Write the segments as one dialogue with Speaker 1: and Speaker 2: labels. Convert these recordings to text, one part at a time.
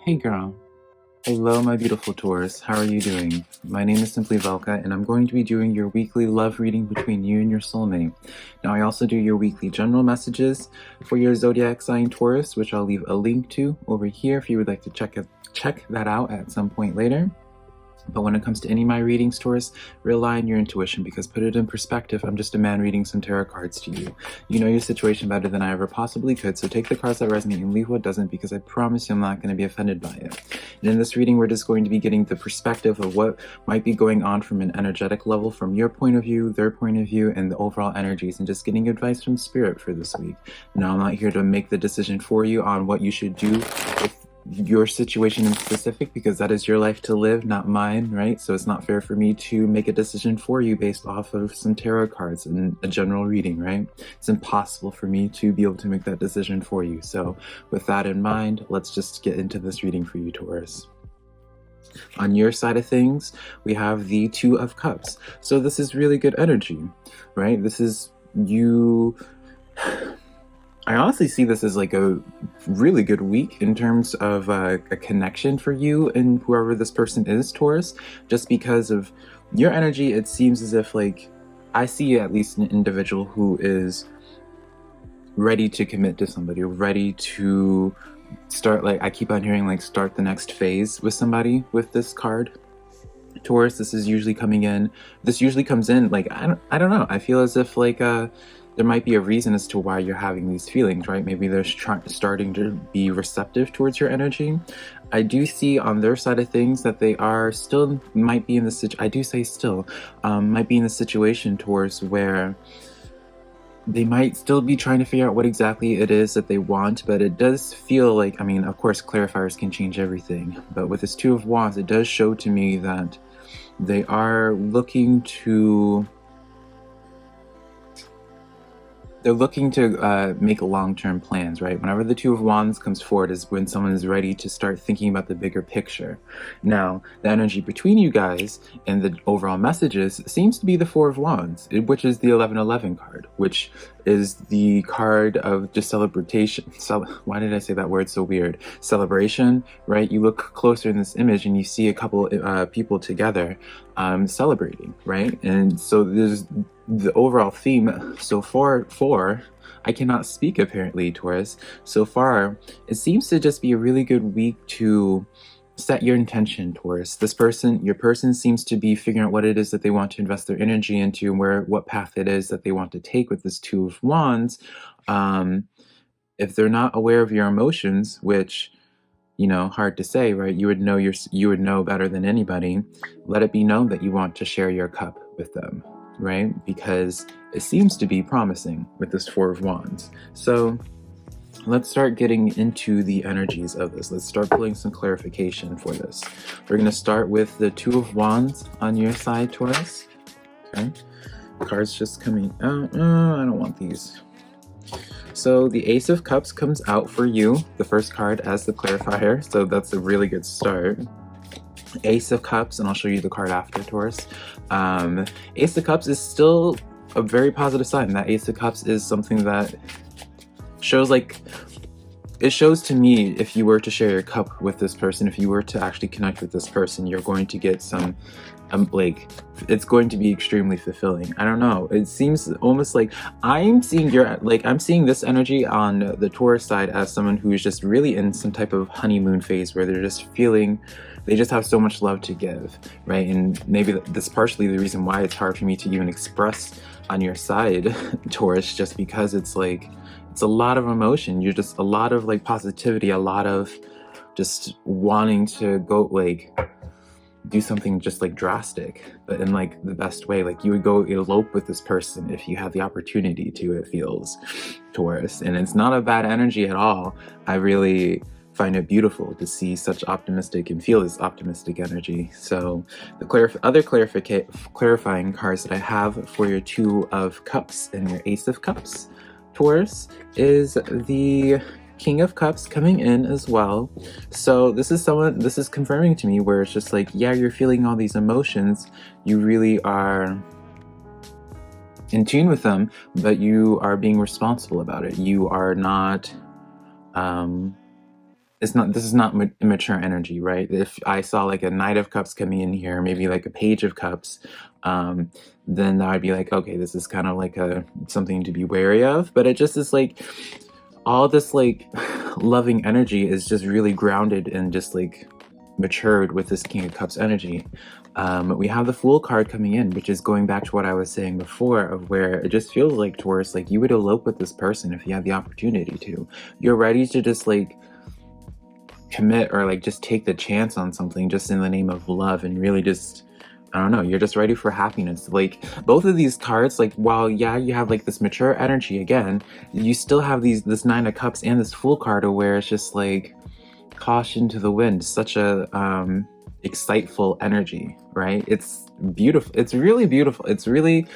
Speaker 1: Hey girl. Hello, my beautiful Taurus. How are you doing? My name is SimplyVelca, and I'm going to be doing your weekly love reading between you and your soulmate. Now, I also do your weekly general messages for your zodiac sign Taurus, which I'll leave a link to over here if you would like to check that out at some point later. But when it comes to any of my readings, Taurus, rely on your intuition, because put it in perspective, I'm just a man reading some tarot cards to you. You know your situation better than I ever possibly could, so take the cards that resonate and leave what doesn't, because I promise you I'm not going to be offended by it. And in this reading, we're just going to be getting the perspective of what might be going on from an energetic level, from your point of view, their point of view, and the overall energies, and just getting advice from Spirit for this week. Now, I'm not here to make the decision for you on what you should do with your situation in specific, because that is your life to live, not mine, right? So it's not fair for me to make a decision for you based off of some tarot cards and a general reading, right? It's impossible for me to be able to make that decision for you. So with that in mind, let's just get into this reading for you, Taurus. On your side of things, we have the Two of Cups. So this is really good energy, right? This is you. I honestly see this as like a really good week in terms of a connection for you and whoever this person is, Taurus, just because of your energy. It seems as if, like, I see at least an individual who is ready to commit to somebody, ready to start, like, I keep on hearing, like, start the next phase with somebody with this card. Taurus, this usually comes in, like, I don't know, I feel as if, like, there might be a reason as to why you're having these feelings, right? Maybe they're starting to be receptive towards your energy. I do see on their side of things that they are still might be in the situation towards where they might still be trying to figure out what exactly it is that they want, but it does feel like, I mean, of course, clarifiers can change everything, but with this Two of Wands, it does show to me that they are looking to make long-term plans, right? Whenever the Two of Wands comes forward is when someone is ready to start thinking about the bigger picture. Now, the energy between you guys and the overall messages seems to be the Four of Wands, which is the 1111 card, which is the card of just celebration. Why did I say that word so weird? Celebration, right? You look closer in this image and you see a couple people together celebrating, right? And so there's the overall theme so far I cannot speak apparently, Taurus. So far, it seems to just be a really good week to set your intention, Taurus. Your person seems to be figuring out what it is that they want to invest their energy into and what path it is that they want to take with this Two of Wands. If they're not aware of your emotions, which, you know, hard to say, right? You would know better than anybody. Let it be known that you want to share your cup with them, right? Because it seems to be promising with this Four of Wands. So let's start getting into the energies of this. Let's start pulling some clarification for this. We're going to start with the Two of Wands on your side, Taurus. Okay. Cards just coming out. I don't want these. So the Ace of Cups comes out for you, the first card, as the clarifier. So that's a really good start. Ace of Cups, and I'll show you the card after, Taurus. Ace of Cups is still a very positive sign. That Ace of Cups is something that shows, like, it shows to me, if you were to share your cup with this person, if you were to actually connect with this person, you're going to get some like, it's going to be extremely fulfilling. I don't know, it seems almost like I'm seeing this energy on the Taurus side as someone who is just really in some type of honeymoon phase where they're just feeling they just have so much love to give, right? And maybe that's partially the reason why it's hard for me to even express on your side, Taurus, just because it's like, it's a lot of emotion. You're just a lot of, like, positivity, a lot of just wanting to go, like, do something just, like, drastic, but in, like, the best way. Like, you would go elope with this person if you had the opportunity to, it feels, Taurus. And it's not a bad energy at all. I really find it beautiful to see such optimistic and feel this optimistic energy. So the other clarifying cards that I have for your Two of Cups and your Ace of Cups, Taurus, is the King of Cups coming in as well. So this is confirming to me where it's just like, yeah, you're feeling all these emotions, you really are in tune with them, but you are being responsible about it. You are not this is not immature energy, right? If I saw like a Knight of Cups coming in here, maybe like a Page of Cups, then I'd be like, okay, this is kind of like something to be wary of. But it just is like all this like loving energy is just really grounded and just like matured with this King of Cups energy. We have the Fool card coming in, which is going back to what I was saying before, of where it just feels like, Taurus, like you would elope with this person if you had the opportunity to. You're ready to just like commit or like just take the chance on something just in the name of love, and really just, I don't know, you're just ready for happiness. Like both of these cards, like while yeah, you have like this mature energy again, you still have this Nine of Cups and this Fool card where it's just like caution to the wind. Such a exciteful energy, right? It's beautiful. It's really beautiful. It's really,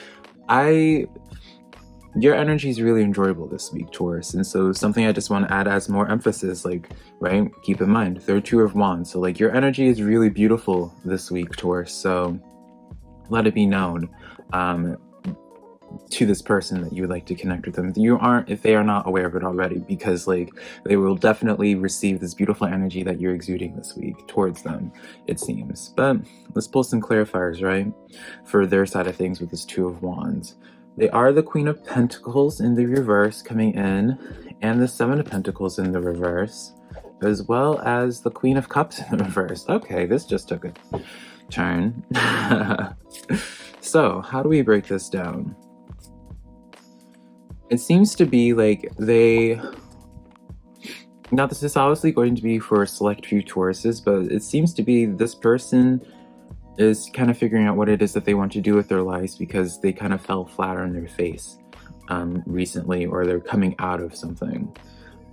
Speaker 1: your energy is really enjoyable this week, Taurus. And so something I just want to add as more emphasis, like, right, keep in mind, third Two of Wands. So like your energy is really beautiful this week, Taurus. So let it be known to this person that you would like to connect with them. If they are not aware of it already, because like they will definitely receive this beautiful energy that you're exuding this week towards them, it seems. But let's pull some clarifiers, right, for their side of things with this Two of Wands. They are the Queen of Pentacles in the reverse coming in, and the Seven of Pentacles in the reverse, as well as the Queen of Cups in the reverse. Okay, this just took a turn. So, how do we break this down? It seems to be like now this is obviously going to be for a select few Tauruses, but it seems to be this person is kind of figuring out what it is that they want to do with their lives, because they kind of fell flat on their face recently, or they're coming out of something.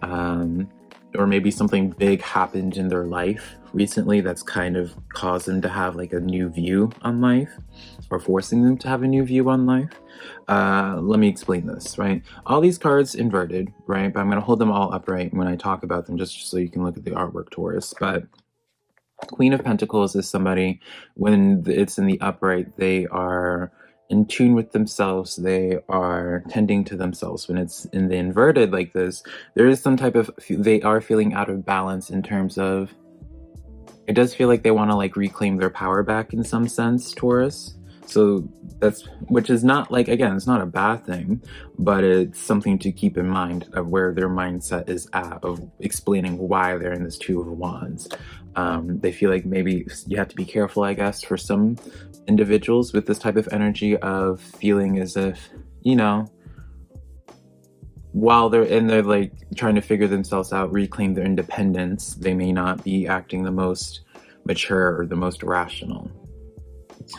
Speaker 1: Or maybe something big happened in their life recently that's kind of caused them to have like a new view on life, or forcing them to have a new view on life. Let me explain this, right? All these cards inverted, right? But I'm going to hold them all upright when I talk about them, just so you can look at the artwork, Taurus. But Queen of Pentacles is somebody, when it's in the upright, they are in tune with themselves, they are tending to themselves. When it's in the inverted like this, there is some type of, they are feeling out of balance in terms of, it does feel like they want to like reclaim their power back in some sense, Taurus. So which is not like, again, it's not a bad thing, but it's something to keep in mind of where their mindset is at, of explaining why they're in this Two of Wands. They feel like maybe you have to be careful, I guess, for some individuals with this type of energy of feeling as if, you know, while they're like trying to figure themselves out, reclaim their independence, they may not be acting the most mature or the most rational.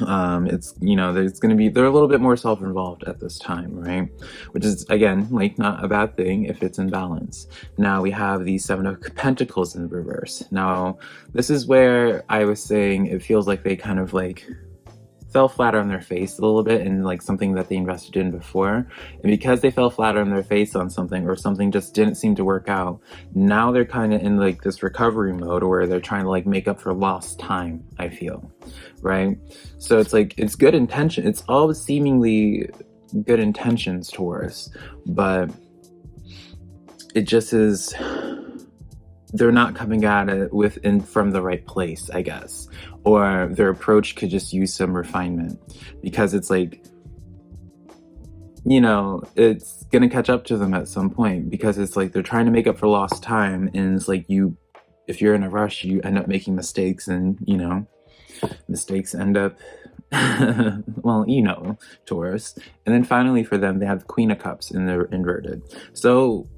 Speaker 1: It's, you know, they're a little bit more self-involved at this time, right? Which is, again, like not a bad thing if it's in balance. Now we have the Seven of Pentacles in the reverse. Now, this is where I was saying it feels like they kind of like fell flat on their face a little bit in like something that they invested in before. And because they fell flat on their face on something, or something just didn't seem to work out, now they're kind of in like this recovery mode where they're trying to like make up for lost time, I feel, right? So it's like, it's good intention. It's all seemingly good intentions, Taurus, but it just is, they're not coming at it from the right place, I guess. Or their approach could just use some refinement, because it's like, you know, it's gonna catch up to them at some point, because it's like they're trying to make up for lost time, and it's like if you're in a rush, you end up making mistakes, and you know, mistakes end up well, you know, Taurus. And then finally for them, they have the Queen of Cups in their inverted. So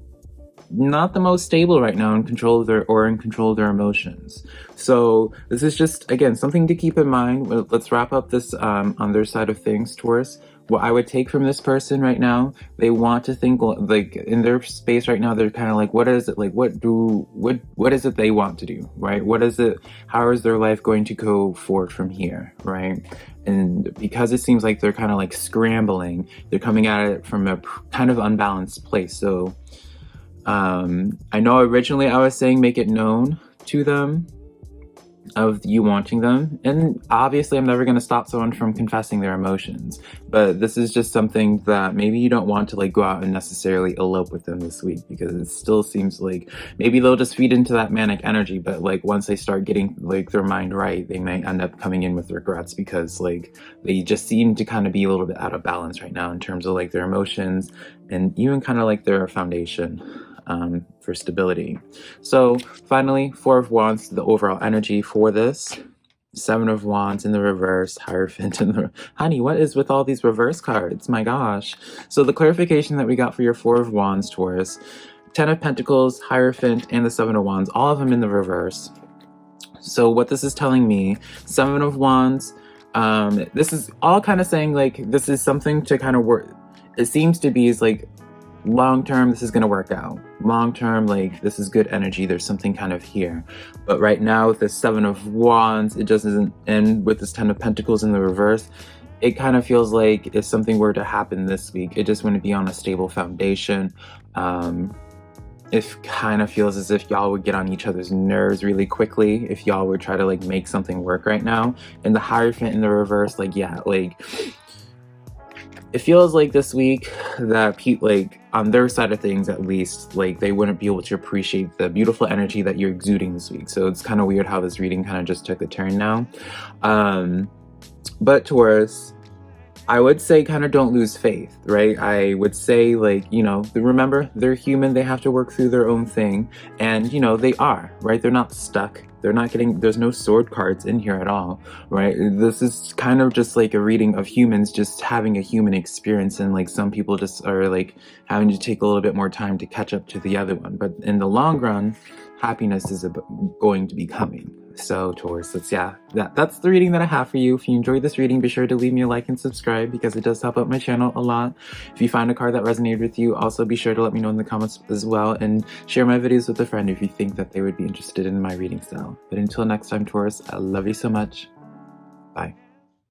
Speaker 1: not the most stable right now, in control of their emotions. So this is just, again, something to keep in mind. Let's wrap up this on their side of things, Taurus. What I would take from this person right now, they want to think like in their space right now, they're kind of like, what is it like, what is it they want to do, right? How is their life going to go forward from here, right? And because it seems like they're kind of like scrambling, they're coming at it from a kind of unbalanced place. So I know originally I was saying make it known to them, of you wanting them. And obviously I'm never going to stop someone from confessing their emotions, but this is just something that maybe you don't want to like go out and necessarily elope with them this week, because it still seems like maybe they'll just feed into that manic energy, but like once they start getting like their mind right, they might end up coming in with regrets, because like they just seem to kind of be a little bit out of balance right now in terms of like their emotions and even kind of like their foundation for stability. So finally, Four of Wands, the overall energy for this. Seven of Wands in the reverse, Hierophant in the... Honey, what is with all these reverse cards? My gosh. So the clarification that we got for your Four of Wands, Taurus, 10 of Pentacles, Hierophant, and the Seven of Wands, all of them in the reverse. So what this is telling me, Seven of Wands, this is all kind of saying like this is something to kind of work. It seems to be is like long term this is going to work out. Long term, like this is good energy, there's something kind of here. But right now with the Seven of Wands, it just doesn't end. With this 10 of Pentacles in the reverse, it kind of feels like if something were to happen this week, it just wouldn't be on a stable foundation. It kind of feels as if y'all would get on each other's nerves really quickly if y'all would try to like make something work right now. And the Hierophant in the reverse, like yeah, like it feels like this week that people, like on their side of things at least, like they wouldn't be able to appreciate the beautiful energy that you're exuding this week. So it's kind of weird how this reading kind of just took a turn now. But Taurus, I would say kind of don't lose faith, right? I would say like, you know, remember they're human, they have to work through their own thing, and you know, they are, right? They're not stuck. They're not getting, there's no sword cards in here at all, right? This is kind of just like a reading of humans just having a human experience, and like some people just are like having to take a little bit more time to catch up to the other one. But in the long run, happiness is going to be coming. So Taurus, that's the reading that I have for you. If you enjoyed this reading, be sure to leave me a like and subscribe, because it does help out my channel a lot. If you find a card that resonated with you, also be sure to let me know in the comments as well, and share my videos with a friend if you think that they would be interested in my reading style. But until next time, Taurus, I love you so much. Bye.